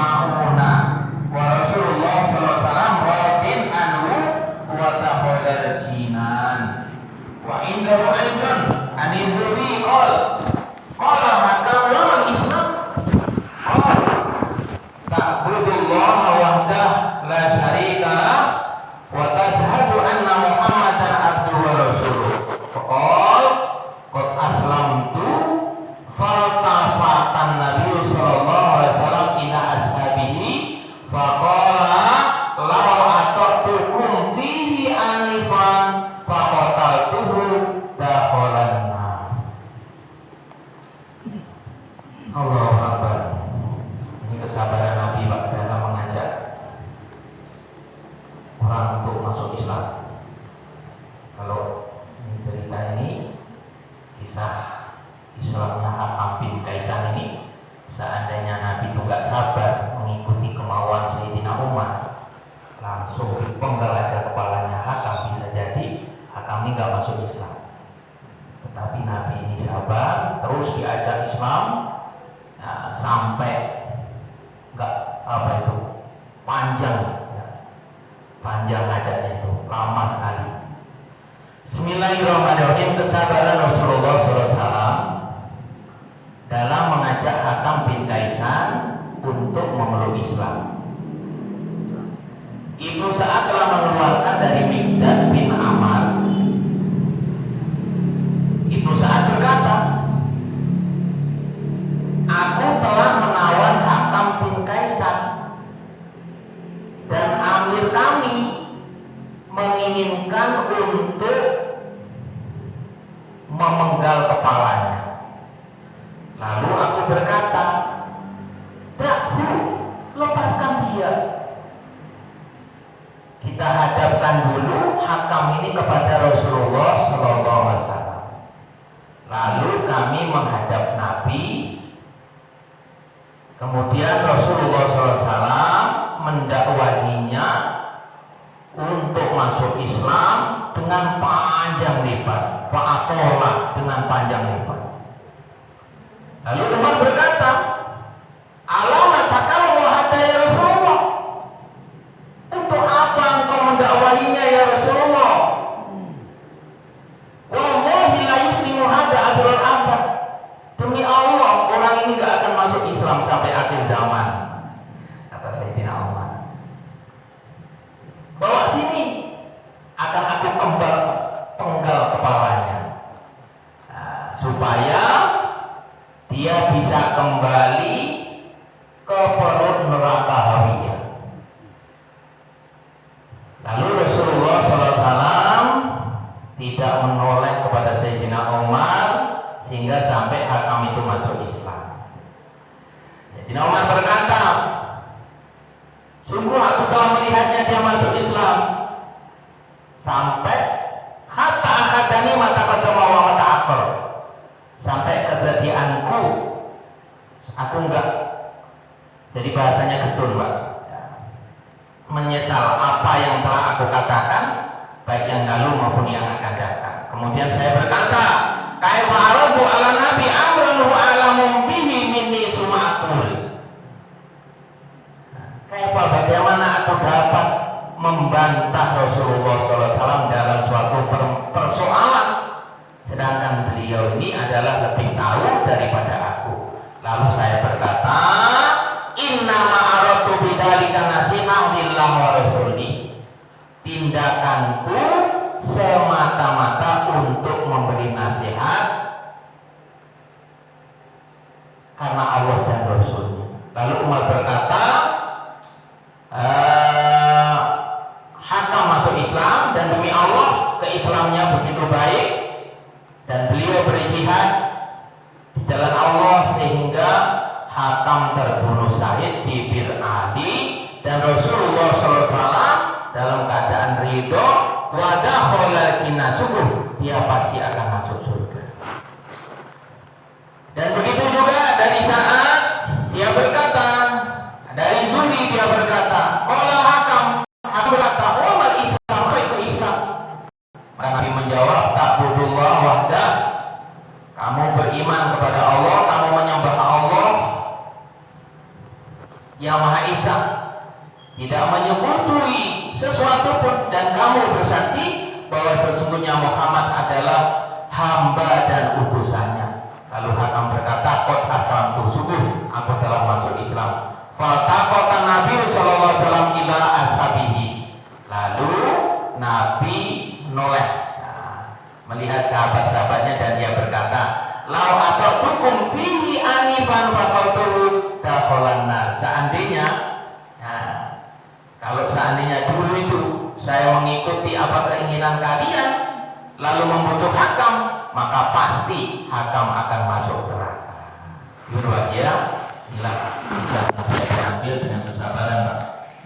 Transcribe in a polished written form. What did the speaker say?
yasma'una wa Rasulullah sallallahu alaihi wasallam radin anhu wa tahadal jinan wa indahu aidan anizuri qala maka Islam ta'budullah wahdah la syarika lah wa tashhadu anna Muhammadan abduhu wa rasuluh qala qad aslamtu faltafatan Nabi sallallahu alaihi wasallam ila ashabihi faqala law atatukum fihi anifan faqataltuhu dakhalanna. Allahu Akbar. Ini kesabaran Nabi Pak dalam mengajak orang untuk masuk Islam. Kalau ini cerita ini kisah Islamnya Hakam bin Kaisan ini, seandainya Nabi itu nggak sabar mengikuti kemauan Sayyidina Umar, langsung dipenggal aja kepalanya Hakam, bisa jadi Hakam ini nggak masuk Islam. Tetapi Nabi ini sabar, terus diajak Islam, nah, sampai nggak panjang, ya. Panjang ajaknya itu, lama sekali. Bismillahirrahmanirrahim. Kesabaran Rasulullah SAW dalam mengajak Hakam bin Kaisan untuk memeluk Islam. Ibnu Sa'ad telah mengeluarkan dari Mikdad bin Ammar. Ibnu Sa'ad berkata, aku telah menawan Hakam bin Kaisan dan amir kami menginginkan untuk memenggal kepalanya. Lalu aku berkata, dakhu, lepaskan dia. Kita hadapkan dulu Hakam ini kepada Rasulullah sallallahu alaihi wasallam. Lalu kami menghadap Nabi. Kemudian Rasulullah sallallahu alaihi wasallam mendakwahinya untuk masuk Islam dengan panjang lebar, fa'atola, dengan panjang lebar. Lalu Umar berkata, alamat takamu hatta ya Rasulullah, untuk apa engkau mendakwahinya ya Rasulullah? Wallahi la yuslimu hadza ajrul abad, demi Allah orang ini gak akan masuk Islam sampai akhir zaman, kata Sayyidina Umar. Bawa sini, akan aku penggal kepalanya, nah, supaya dia bisa kembali ke perut neraka hawiyah. Lalu Rasulullah SAW tidak menoleh kepada Sayyidina Umar sehingga sampai Hakam itu masuk Islam. Sayyidina Umar berkata, sungguh aku telah melihatnya dia masuk Islam sampai hatta akhadani mata qadama wa mata akhir, sampai kesediaanku, aku enggak, jadi bahasanya getun Pak, menyesal apa yang telah aku katakan, baik yang lalu maupun yang akan datang. Kemudian saya berkata, kaifa aradu ala nabi amran wa alamun bihi minni sumakul. Bagaimana aku dapat membantah Rasulullah SAW dalam suatu persoalan, sedangkan beliau ini adalah lebih tahu daripada aku. Lalu saya berkata, inna ma'aratu bidzalika nasihan lillah wa rasuli, tindakanku semata-mata untuk memberi nasihat karena Allah dan Rasulnya. Lalu Umar berkata, Hakam masuk Islam dan demi Allah keislamannya begitu baik dan beliau berjihad di jalan Allah sehingga Hakam terbunuh syahid di Bir Ali, dan Rasulullah SAW dalam keadaan ridho, wadakhala kinasubuh, dia pasti akan masuk surga. Dan begitu juga dari saat dia berkata, dari Zuri dia berkata, qala Hakam, aku berkata, wa mal Islam, apa itu Islam? Maka Nabi menjawab, ta'budullah wahdah, kamu beriman kepada Allah, kamu menyembah Allah, yang Maha Esa, tidak menyebutui sesuatu pun, dan kamu bersaksi bahwa sesungguhnya Muhammad adalah hamba dan utusannya. Lalu Hakam berkata, qad aslamtu, sungguh aku telah masuk Islam. Faltaqatan Nabi sallallahu alaihi wasallam ila ashabihi. Lalu Nabi noleh, melihat sahabat-sahabatnya, dan dia berkata, lau ata'tukum fihi anifan faqaltuhu dakhalan nar. Seandainya, kalau seandainya dulu itu saya mengikuti apa keinginan kalian lalu membutuh Hakam, maka pasti Hakam akan masuk neraka. Itu dia bilang bisa